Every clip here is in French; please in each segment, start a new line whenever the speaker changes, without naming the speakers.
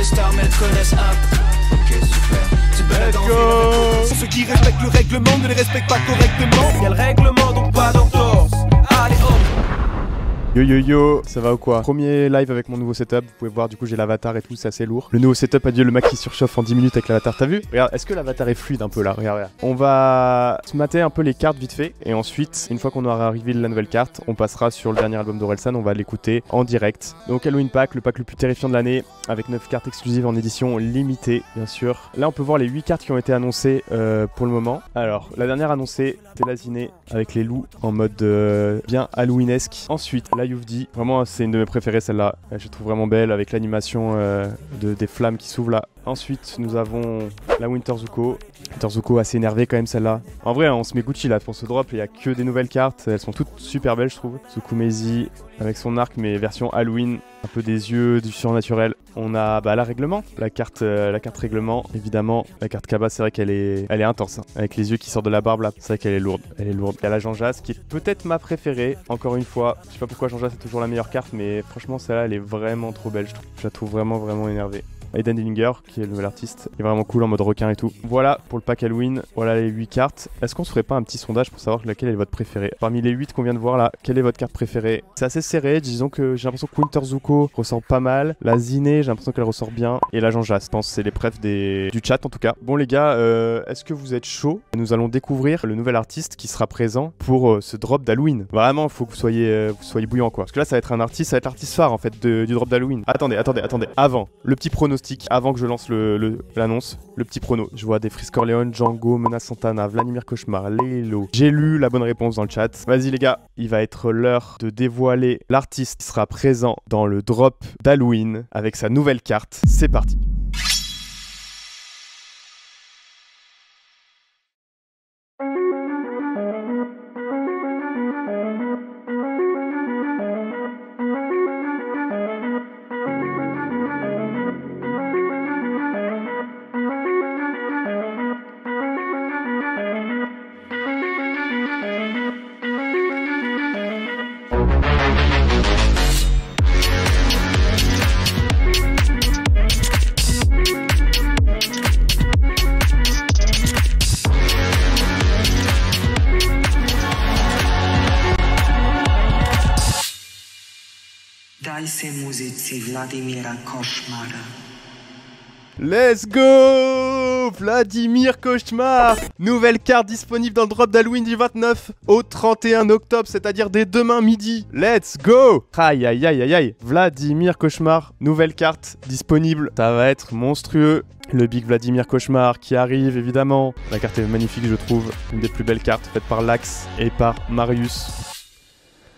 les stars mais elles connaissent Apt. Ok super. Tu balades en ville. Ceux qui respectent le règlement ne les respectent pas correctement. Y'a le règlement donc pas d'entorse. Allez hop.
Yo yo yo, ça va ou quoi? Premier live avec mon nouveau setup, vous pouvez voir du coup j'ai l'avatar et tout, c'est assez lourd. Le nouveau setup, adieu le mec qui surchauffe en 10 minutes avec l'avatar, t'as vu? Regarde, est-ce que l'avatar est fluide un peu là? Regarde, regarde. On va se mater un peu les cartes vite fait et ensuite, une fois qu'on aura arrivé la nouvelle carte, on passera sur le dernier album d'Orelsan, on va l'écouter en direct. Donc Halloween Pack, le pack le plus terrifiant de l'année, avec 9 cartes exclusives en édition limitée, bien sûr. Là on peut voir les 8 cartes qui ont été annoncées pour le moment. Alors, la dernière annoncée, c'était la Ziné avec les loups en mode bien Halloweenesque. Ensuite, la Youvdi, vraiment c'est une de mes préférées celle-là, je trouve vraiment belle avec l'animation des flammes qui s'ouvrent là. Ensuite nous avons la Winter Zuko. Winter Zuko assez énervé quand même celle-là. En vrai on se met Gucci là pour ce drop, il n'y a que des nouvelles cartes, elles sont toutes super belles je trouve. Zuko Meizi avec son arc mais version Halloween, un peu des yeux, du surnaturel. On a la règlement, la carte règlement, évidemment. La carte Kaba c'est vrai qu'elle est intense, hein. Avec les yeux qui sortent de la barbe là, c'est vrai qu'elle est lourde, elle est lourde. Il y a la Jean-Jas qui est peut-être ma préférée, encore une fois. Je sais pas pourquoi Jean-Jas c'est toujours la meilleure carte mais franchement celle-là elle est vraiment trop belle je trouve. Je la trouve vraiment énervée. Aiden Dillinger, qui est le nouvel artiste, il est vraiment cool en mode requin et tout. Voilà pour le pack Halloween, voilà les 8 cartes. Est-ce qu'on se ferait pas un petit sondage pour savoir laquelle est votre préférée? Parmi les 8 qu'on vient de voir là, quelle est votre carte préférée? C'est assez serré, disons que j'ai l'impression que Winter Zuko ressort pas mal. La Ziné, j'ai l'impression qu'elle ressort bien. Et la Jean-Jas, je pense que c'est les prefs du chat en tout cas. Bon les gars, est-ce que vous êtes chaud? Nous allons découvrir le nouvel artiste qui sera présent pour ce drop d'Halloween. Vraiment, il faut que vous soyez bouillant quoi. Parce que là ça va être un artiste, ça va être l'artiste phare en fait du drop d'Halloween. Attendez. Avant, le petit pronostic, avant que je lance l'annonce, le petit prono. Je vois des Freeze Corleone, Django, Menace Santana, Vladimir Cauchemar, Lélo. J'ai lu la bonne réponse dans le chat. Vas-y les gars, il va être l'heure de dévoiler l'artiste qui sera présent dans le drop d'Halloween avec sa nouvelle carte. C'est parti.
Daj se muzycy Wladimira Koszmara.
Let's go! Vladimir Cauchemar! Nouvelle carte disponible dans le drop d'Halloween du 29 au 31 octobre, c'est-à-dire dès demain midi. Let's go! Aïe aïe aïe aïe aïe. Vladimir Cauchemar, nouvelle carte disponible. Ça va être monstrueux. Le Big Vladimir Cauchemar qui arrive évidemment. La carte est magnifique je trouve. Une des plus belles cartes faites par Lax et par Marius.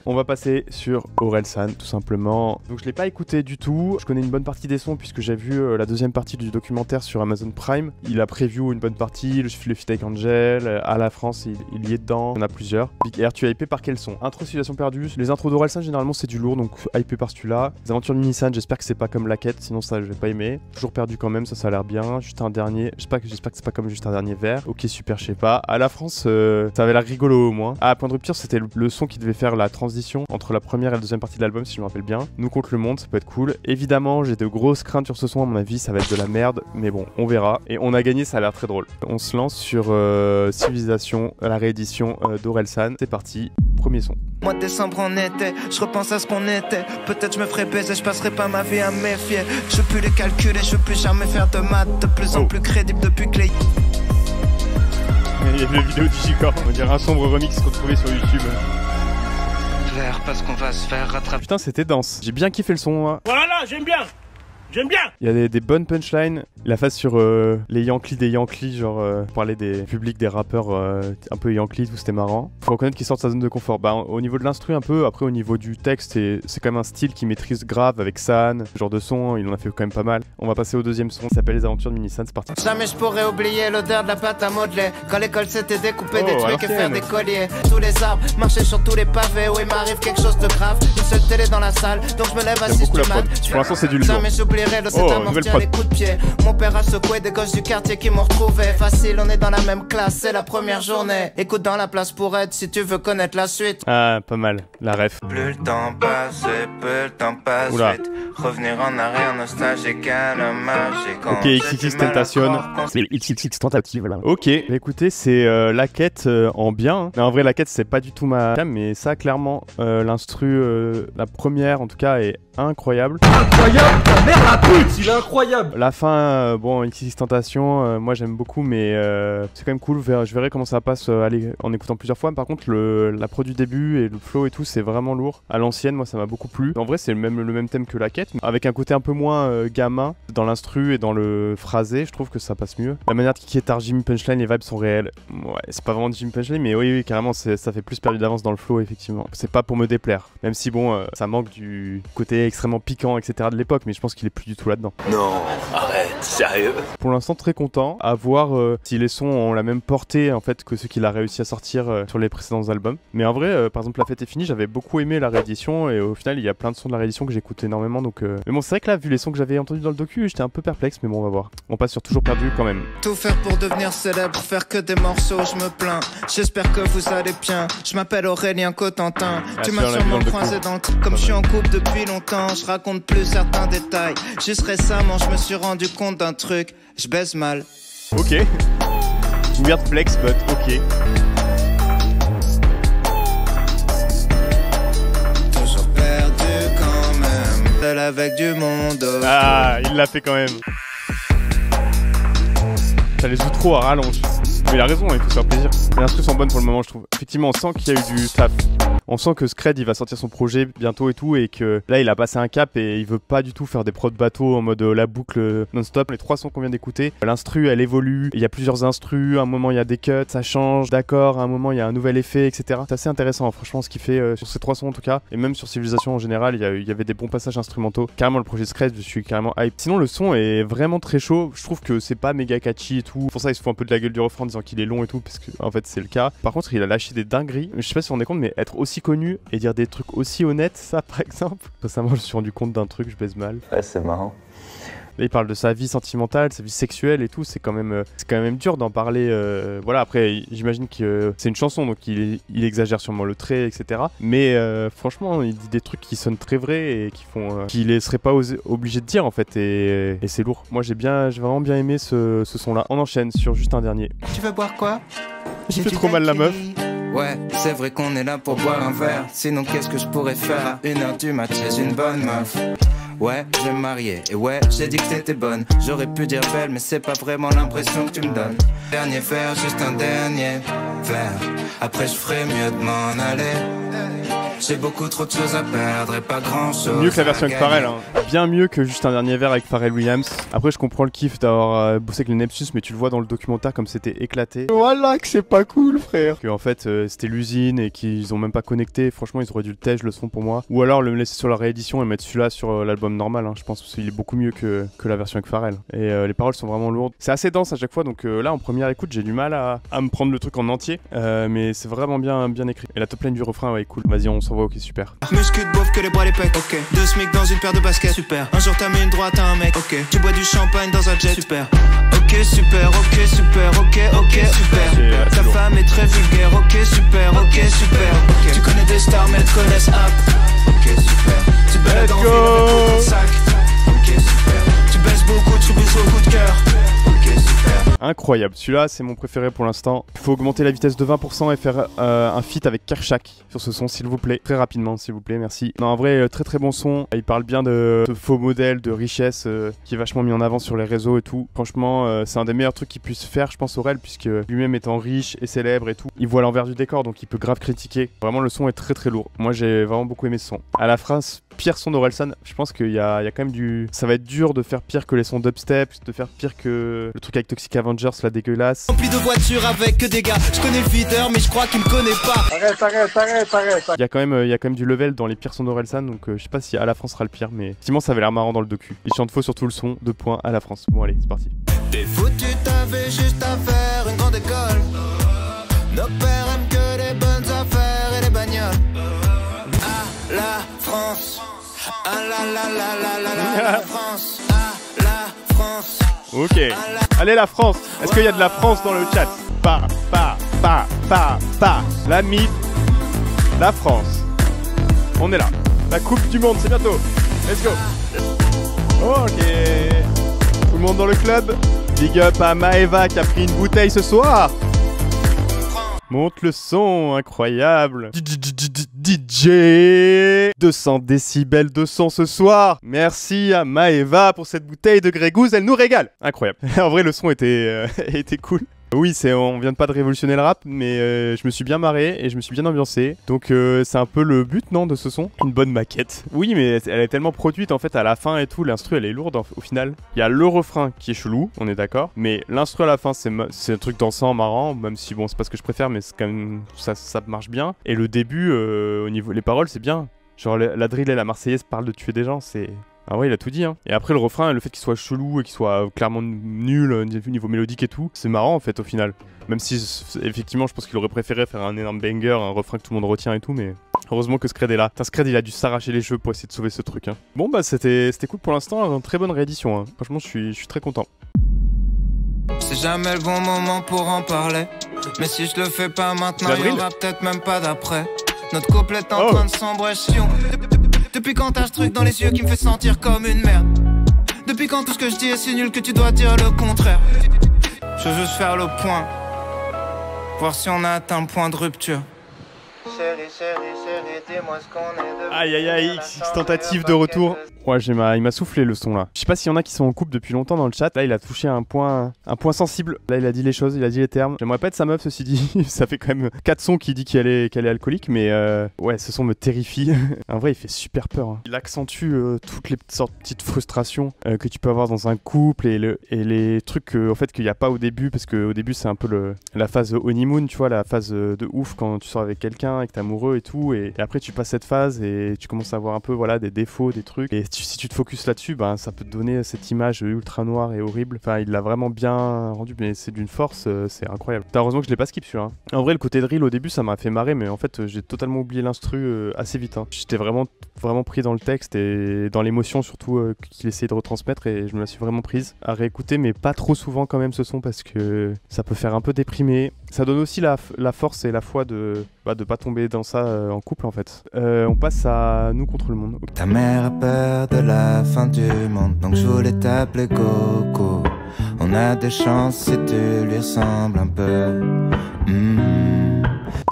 On va passer sur Orelsan tout simplement. Donc je l'ai pas écouté du tout. Je connais une bonne partie des sons puisque j'ai vu la deuxième partie du documentaire sur Amazon Prime. Il a preview une bonne partie, le feat avec Angel, à la France il y est dedans. Il y en a plusieurs. Big Air, tu es hypé par quel son? Intro Situation Perdue. Les intros d'Orelsan généralement c'est du lourd donc hypé par celui-là. Les aventures de Minisan, j'espère que c'est pas comme la quête, sinon ça je vais pas aimer. Toujours perdu quand même, ça a l'air bien. Juste un dernier. J'espère que c'est pas comme juste un dernier vert. Ok super, je sais pas. À la France, ça avait l'air rigolo au moins. Ah, Point de rupture, c'était le son qui devait faire la transition entre la première et la deuxième partie de l'album si je me rappelle bien. Nous contre le monde, ça peut être cool. Évidemment j'ai de grosses craintes sur ce son, à mon avis ça va être de la merde, mais bon on verra. Et on a gagné, ça a l'air très drôle. On se lance sur Civilisation, la réédition d'Orelsan. C'est parti, premier son.
Mois de décembre en été, je repense à ce qu'on était. Peut-être je me ferai baiser, je passerai pas ma vie à me méfier. Je veux plus les calculer, je veux plus jamais faire de maths. De plus en plus crédible depuis que les...
Il y a une vidéo du Chico, on dirait un sombre remix retrouvé sur YouTube.
Parce qu'on va se faire rattraper.
Putain c'était dense, j'ai bien kiffé le son hein.
Voilà, j'aime bien.
Il y a des bonnes punchlines. La phase sur les Yankees des Yankees, genre parler des publics des rappeurs un peu Yankees, tout c'était marrant. Faut reconnaître qu'il sort de sa zone de confort. Bah au niveau de l'instru un peu, après au niveau du texte, c'est quand même un style qu'il maîtrise grave avec San, ce genre de son, il en a fait quand même pas mal. On va passer au deuxième son, ça s'appelle Les Aventures de Minisan, c'est parti.
Jamais je pourrais oublier l'odeur de la pâte à modeler. Quand l'école s'était découpée des trucs et faire des colliers. Tous les arbres, marcher sur tous les pavés où il m'arrive quelque chose de grave. Une seule télé dans la salle, donc je me lève à 6 du mat.
Pour l'instant c'est du lourd.
tirer le set
Oh,
amorti
nouvelle
à
prod.
les coups de pied. Mon père a secoué des gosses du quartier qui m'ont retrouvé. Facile, on est dans la même classe, c'est la première journée. Écoute dans la place pour être si tu veux connaître la suite.
Ah, pas mal, la ref.
Plus le temps passe, plus le temps passe
Oula.
vite. Revenir en arrière, nostalgique, magique.
Ok, XXX Tentation.
C'est XXX tentative là.
Ok, bah écoutez, c'est la quête en bien. Hein. Mais en vrai, la quête, c'est pas du tout ma cam, mais ça, clairement, l'instru, la première en tout cas, est incroyable.
Incroyable, ta mère la pute, il est incroyable.
La fin, bon, XXX Tentation, moi j'aime beaucoup, mais c'est quand même cool. Je verrai comment ça passe en écoutant plusieurs fois. Mais par contre, la prod du début et le flow et tout, c'est vraiment lourd. À l'ancienne, moi, ça m'a beaucoup plu. En vrai, c'est le même thème que la quête, mais avec un côté un peu moins gamin dans l'instru et dans le phrasé. Je trouve que ça passe mieux. La manière de kicker Jimmy Punchline, les vibes sont réelles. Ouais, c'est pas vraiment Jimmy Punchline, mais oui, carrément, ça fait plus perdu d'avance dans le flow, effectivement. C'est pas pour me déplaire, même si bon, ça manque du côté extrêmement piquant, etc. de l'époque, mais je pense qu'il est plus du tout là-dedans.
Non, arrête, sérieux.
Pour l'instant, très content à voir si les sons ont la même portée en fait que ceux qu'il a réussi à sortir sur les précédents albums. Mais en vrai, par exemple, La Fête est finie, j'avais beaucoup aimé la réédition et au final, il y a plein de sons de la réédition que j'écoute énormément. Donc, mais bon, c'est vrai que là, vu les sons que j'avais entendus dans le docu, j'étais un peu perplexe, mais bon, on va voir. On passe sur Toujours perdu quand même.
Tout faire pour devenir célèbre, faire que des morceaux, je me plains. J'espère que vous allez bien. Je m'appelle Aurélien Cotentin. Tu m'as sûrement croisé dans le comme je suis en couple depuis longtemps. Je raconte plus certains détails. Juste récemment, je me suis rendu compte d'un truc. Je baise mal.
Ok. Weird flex, but ok.
Toujours perdu quand même. Seul avec du monde.
Ah, il l'a fait quand même. Ça les joue trop à rallonge. Mais il a raison, il faut se faire plaisir. Les instrus sont bonnes pour le moment, je trouve. Effectivement, on sent qu'il y a eu du taf. On sent que Scred il va sortir son projet bientôt et tout, et que là il a passé un cap et il veut pas du tout faire des prods bateau en mode la boucle non-stop. Les 3 sons qu'on vient d'écouter, l'instru elle évolue, il y a plusieurs instrus, à un moment il y a des cuts, ça change, d'accord, à un moment il y a un nouvel effet, etc. C'est assez intéressant, franchement, ce qu'il fait sur ces 3 sons en tout cas, et même sur Civilisation en général, il y avait des bons passages instrumentaux. Carrément, le projet Scred, je suis carrément hype. Sinon, le son est vraiment très chaud, je trouve que c'est pas méga catchy et tout. Pour ça, il se fout un peu de la gueule du refrain en disant qu'il est long et tout, parce que en fait c'est le cas. Par contre, il a lâché des dingueries. Je sais pas si vous vous rendez compte, mais être aussi connu et dire des trucs aussi honnêtes, ça par exemple. Récemment, je me suis rendu compte d'un truc, je baise mal.
Ouais, c'est marrant.
Là, il parle de sa vie sentimentale, sa vie sexuelle et tout. C'est quand même dur d'en parler. Voilà, après, j'imagine que c'est une chanson, donc il exagère sûrement le trait, etc. Mais franchement, il dit des trucs qui sonnent très vrais et qui font qu'il ne serait pas obligé de dire en fait. Et c'est lourd. Moi, j'ai vraiment bien aimé ce son-là. On enchaîne sur juste un dernier.
Tu veux boire quoi?
J'ai fait trop mal la meuf.
Ouais, c'est vrai qu'on est là pour boire un verre. Sinon, qu'est-ce que je pourrais faire à 1h du mat' chez une bonne meuf? Ouais, je vais me marier, et ouais, j'ai dit que t'étais bonne. J'aurais pu dire belle, mais c'est pas vraiment l'impression que tu me donnes. Dernier verre, juste un dernier verre. Après, je ferais mieux de m'en aller. J'ai beaucoup trop de choses à perdre et pas grand chose.
Mieux que la version avec Pharrell, hein. Bien mieux que juste un dernier verre avec Pharrell Williams. Après, je comprends le kiff d'avoir bossé avec les Neptus, mais tu le vois dans le documentaire comme c'était éclaté. Voilà que c'est pas cool, frère. Que en fait, c'était l'usine et qu'ils ont même pas connecté. Franchement, ils auraient dû le tège le son pour moi. Ou alors le laisser sur la réédition et mettre celui-là sur l'album normal. Hein. Je pense qu'il est beaucoup mieux que la version avec Pharrell. Et les paroles sont vraiment lourdes. C'est assez dense à chaque fois, donc là, en première écoute, j'ai du mal à me prendre le truc en entier. Mais c'est vraiment bien écrit. Et la top line du refrain, ouais, cool. Vas-y, on s'envoie, ok, super.
Muscu de beauf que les bras les pecs, ok. 2 SMIC dans une paire de baskets, super. Un jour t'as mis une droite à un mec, ok. Tu bois du champagne dans un jet, super. Ok, super, ok, super, ok, super. Ta femme est très vulgaire, ok, super, ok. Tu connais des stars mais elles te connaissent app, ok, super. Tu balades en ville avec beaucoup de sacs, ok, super. Tu baisses beaucoup, tu baises beaucoup de cœur, ok, super.
Incroyable, celui-là c'est mon préféré pour l'instant. Il faut augmenter la vitesse de 20% et faire un feat avec Kershak sur ce son s'il vous plaît. Très rapidement s'il vous plaît, merci. Non, en vrai, très bon son. Il parle bien de faux modèles, de richesse qui est vachement mis en avant sur les réseaux et tout. Franchement, c'est un des meilleurs trucs qu'il puisse faire, je pense, Aurel, puisque lui-même étant riche et célèbre et tout, il voit l'envers du décor, donc il peut grave critiquer. Vraiment, le son est très lourd. Moi, j'ai vraiment beaucoup aimé ce son. À la phrase pire son d'Orelsan, je pense qu'il y a quand même du... Ça va être dur de faire pire que les sons dubstep, de faire pire que le truc avec Toxic Avengers, la dégueulasse.
Rempli de voitures avec que des gars. Je connais le videur, mais je crois qu'il me connaît pas.
Arrête. Il y a quand même du level dans les pires sons d'Orelsan, donc je sais pas si à la France sera le pire, mais effectivement ça avait l'air marrant dans le docu. Il chante faux sur tout le son, 2 points à la France. Bon allez, c'est parti.
T'es foutu, t'avais juste à faire une grande école. Nos pères aiment que les bonnes affaires et les bagnoles. Ah la France, ah la France, ah
Ok. Allez la France. Est-ce qu'il y a de la France dans le chat? Pas. L'ami. La France. On est là. La Coupe du Monde, c'est bientôt. Let's go. Ok. Tout le monde dans le club. Big up à Maeva qui a pris une bouteille ce soir. Monte le son, incroyable. DJ 200 décibels de son ce soir. Merci à Maeva pour cette bouteille de Grey Goose, elle nous régale. Incroyable. En vrai, le son était cool. Oui, on vient pas de révolutionner le rap, mais je me suis bien marré et je me suis bien ambiancé. Donc c'est un peu le but, non, de ce son? Une bonne maquette. Oui, mais elle est tellement produite en fait à la fin et tout. L'instru, elle est lourde au final. Il y a le refrain qui est chelou, on est d'accord. Mais l'instru à la fin, c'est un truc dansant, marrant, même si bon, c'est pas ce que je préfère, mais c'est quand même ça marche bien. Et le début, au niveau les paroles, c'est bien. Genre la drill et la Marseillaise parlent de tuer des gens, c'est... Ah ouais, il a tout dit, hein. Et après, le refrain, le fait qu'il soit chelou et qu'il soit clairement nul niveau mélodique et tout, c'est marrant en fait au final. Même si, effectivement, je pense qu'il aurait préféré faire un énorme banger, un refrain que tout le monde retient et tout, mais heureusement que Scred est là. Putain, Scred, il a dû s'arracher les cheveux pour essayer de sauver ce truc, hein. Bon, bah, c'était cool pour l'instant, une très bonne réédition, hein. Franchement, je suis très content.
C'est jamais le bon moment pour en parler. Mais si je le fais pas maintenant, il y aura peut-être même pas d'après. Notre couple est en train de sombrer. Depuis quand t'as ce truc dans les yeux qui me fait sentir comme une merde? Depuis quand tout ce que je dis est si nul que tu dois dire le contraire? Je veux juste faire le point, voir si on a atteint le point de rupture. Chérie, dis-moi ce qu'on est de...
Aïe aïe aïe, X tentative de retour. Ouais, il m'a soufflé le son là. Je sais pas s'il y en a qui sont en couple depuis longtemps dans le chat. Là, il a touché un point sensible. Là, il a dit les choses, il a dit les termes. J'aimerais pas être sa meuf, ceci dit. Ça fait quand même 4 sons qui dit qu'elle est alcoolique, mais ouais, ce son me terrifie. En vrai, il fait super peur, hein. Il accentue toutes les sortes de petites frustrations que tu peux avoir dans un couple et les trucs en fait qu'il y a pas au début, parce qu'au début c'est un peu la phase honeymoon, tu vois, la phase de ouf quand tu sors avec quelqu'un et que t'es amoureux et tout, et après tu passes cette phase et tu commences à avoir un peu voilà des défauts, des trucs, et si tu te focuses là-dessus, ben ça peut te donner cette image ultra noire et horrible. Enfin, il l'a vraiment bien rendu, mais c'est d'une force, c'est incroyable. Heureusement que je l'ai pas skip celui-là. En vrai, le côté drill au début, ça m'a fait marrer, mais en fait, j'ai totalement oublié l'instru assez vite, hein. J'étais vraiment pris dans le texte et dans l'émotion surtout qu'il essayait de retransmettre, et je me la suis vraiment prise à réécouter, mais pas trop souvent quand même ce son, parce que ça peut faire un peu déprimer. Ça donne aussi la force et la foi de pas tomber dans ça en couple en fait. On passe à Nous contre le monde. Okay.
Ta mère a peur de la fin du monde, donc je voulais t'appeler Coco. On a des chances si tu lui ressembles un peu.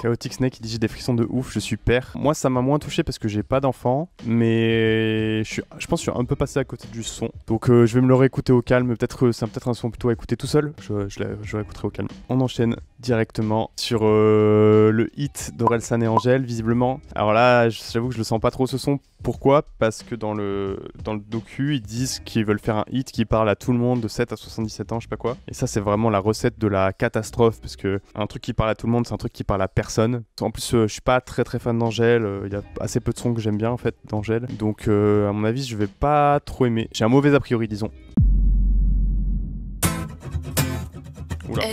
Chaotic Snake, il dit j'ai des frissons de ouf, je suis père. Moi ça m'a moins touché parce que j'ai pas d'enfant, mais je pense que je suis un peu passé à côté du son. Donc je vais me le réécouter au calme, c'est peut-être un son plutôt à écouter tout seul, je réécouterai au calme. On enchaîne directement sur le hit d'Orelsan et Angèle, visiblement. Alors là, j'avoue que je le sens pas trop ce son. Pourquoi? Parce que dans le docu, ils disent qu'ils veulent faire un hit qui parle à tout le monde de 7 à 77 ans, je sais pas quoi. Et ça, c'est vraiment la recette de la catastrophe, parce que un truc qui parle à tout le monde, c'est un truc qui parle à personne. En plus, je suis pas très fan d'Angèle, il y a assez peu de sons que j'aime bien en fait d'Angèle. Donc à mon avis, je vais pas trop aimer. J'ai un mauvais a priori, disons. Oula.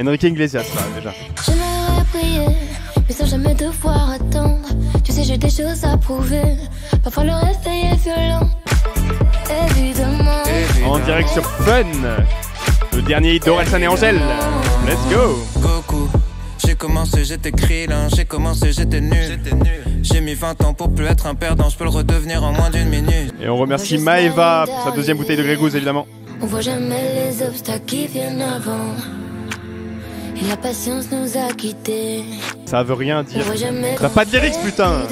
Enrique Iglesias, là, déjà.
J'aimerais prier, mais sans jamais devoir attendre. Tu sais, j'ai des choses à prouver. Parfois le réveil est violent. Évidemment.
En direct sur Fun, le dernier hit d'Orelsan et Angèle. Let's go.
Goku. J'ai commencé, j'étais krillin, j'ai commencé, j'étais nul. J'ai mis 20 ans pour plus être un perdant, je peux le redevenir en moins d'une minute.
Et on remercie Maeva pour sa deuxième bouteille de Grey Goose, évidemment.
On voit jamais les obstacles qui viennent avant. Et la patience nous a quittés.
Ça veut rien dire. T'as pas de lyrics, putain.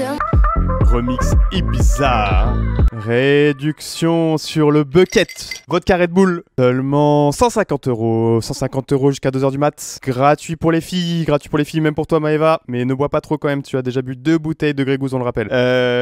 Remix Ibiza. Réduction sur le bucket. Vodka Red Bull. Seulement 150 €. 150 € jusqu'à 2h du mat. Gratuit pour les filles. Gratuit pour les filles, même pour toi, Maeva. Mais ne bois pas trop quand même. Tu as déjà bu 2 bouteilles de Grey Goose, on le rappelle.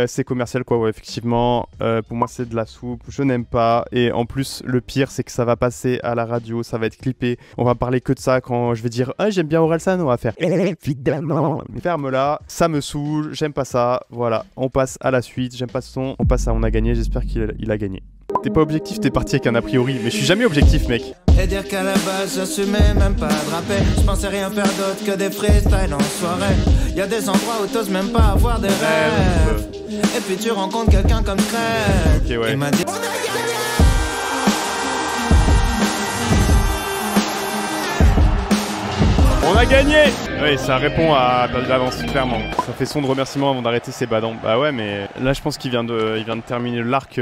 C'est commercial, quoi, ouais, effectivement. Pour moi, c'est de la soupe. Je n'aime pas. Et en plus, le pire, c'est que ça va passer à la radio. Ça va être clippé. On va parler que de ça quand je vais dire ah, j'aime bien Orelsan. On va faire évidemment. Mais ferme-la. Ça me saoule. J'aime pas ça. Voilà. On passe à la suite. J'aime pas ce son. On passe à On a gagné. J'espère qu'il a gagné. T'es pas objectif, t'es parti avec un a priori. Mais je suis jamais objectif, mec.
Et dire qu'à la base, j'assumais même pas de rapper. Je pensais rien faire d'autre que des freestyles en soirée. Y'a des endroits où t'oses même pas avoir des rêves. Et puis tu rencontres quelqu'un comme Crève.
Ok, ouais.
Il m'a dit
gagné. Oui, ça répond à Perdu d'avance, clairement. Ça fait son de remerciement avant d'arrêter ses badants. Bah ouais, mais là je pense qu'il vient de terminer l'arc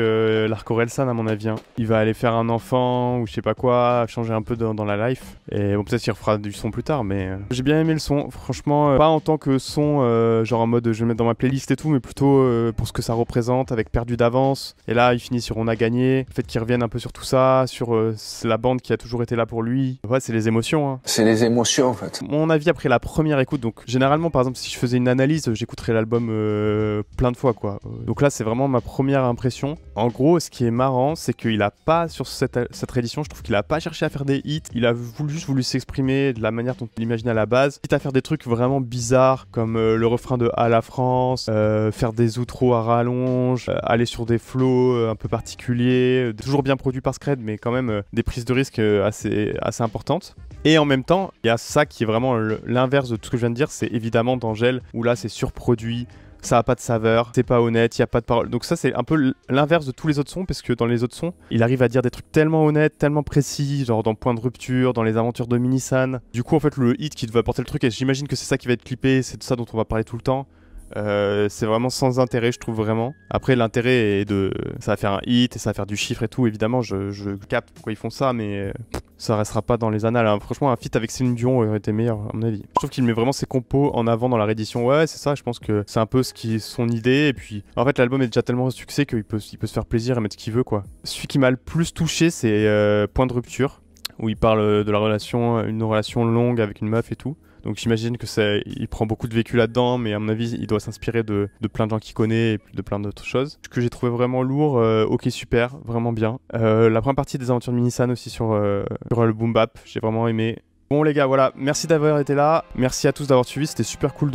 Orelsan à mon avis. Hein. Il va aller faire un enfant ou je sais pas quoi, changer un peu dans la life. Et bon, peut-être qu'il refera du son plus tard, mais j'ai bien aimé le son. Franchement, pas en tant que son, genre en mode je vais le mettre dans ma playlist et tout, mais plutôt pour ce que ça représente avec Perdu d'avance. Et là, il finit sur On a gagné. Le fait qu'il revienne un peu sur tout ça, sur la bande qui a toujours été là pour lui. Ouais, c'est les émotions. Hein.
C'est les émotions en fait.
Mon avis après la première écoute, donc généralement par exemple si je faisais une analyse, j'écouterais l'album plein de fois quoi. Donc là c'est vraiment ma première impression. En gros ce qui est marrant c'est qu'il a pas sur cette réédition, je trouve qu'il a pas cherché à faire des hits, il a juste voulu s'exprimer de la manière dont il l'imaginait à la base, quitte à faire des trucs vraiment bizarres comme le refrain de À la France, faire des outros à rallonge, aller sur des flows un peu particuliers, toujours bien produit par Scred mais quand même des prises de risque assez importantes. Et en même temps, il y a ça qui est vraiment l'inverse de tout ce que je viens de dire, c'est évidemment d'Angèle, où là c'est surproduit, ça a pas de saveur, c'est pas honnête, il y a pas de parole. Donc ça c'est un peu l'inverse de tous les autres sons, parce que dans les autres sons, il arrive à dire des trucs tellement honnêtes, tellement précis, genre dans Point de rupture, dans les aventures de Minisan. Du coup en fait le hit qui devait apporter le truc, et j'imagine que c'est ça qui va être clippé, c'est de ça dont on va parler tout le temps. C'est vraiment sans intérêt, je trouve vraiment. Après l'intérêt est de ça va faire un hit et ça va faire du chiffre et tout, évidemment je capte pourquoi ils font ça, mais ça restera pas dans les annales. Hein. Franchement un feat avec Céline Dion aurait été meilleur à mon avis. Je trouve qu'il met vraiment ses compos en avant dans la réédition. Ouais c'est ça, je pense que c'est un peu son idée. Et puis en fait l'album est déjà tellement succès qu'il peut se faire plaisir et mettre ce qu'il veut quoi. Celui qui m'a le plus touché c'est Point de rupture, où il parle de une relation longue avec une meuf et tout. Donc j'imagine que il prend beaucoup de vécu là-dedans, mais à mon avis, il doit s'inspirer de plein de gens qu'il connaît et de plein d'autres choses. Ce que j'ai trouvé vraiment lourd, ok super, vraiment bien. La première partie des aventures de Minisan aussi sur le boom bap, j'ai vraiment aimé. Bon les gars, voilà, merci d'avoir été là, merci à tous d'avoir suivi, c'était super cool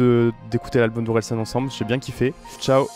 d'écouter l'album d'Orelsan ensemble, j'ai bien kiffé. Ciao.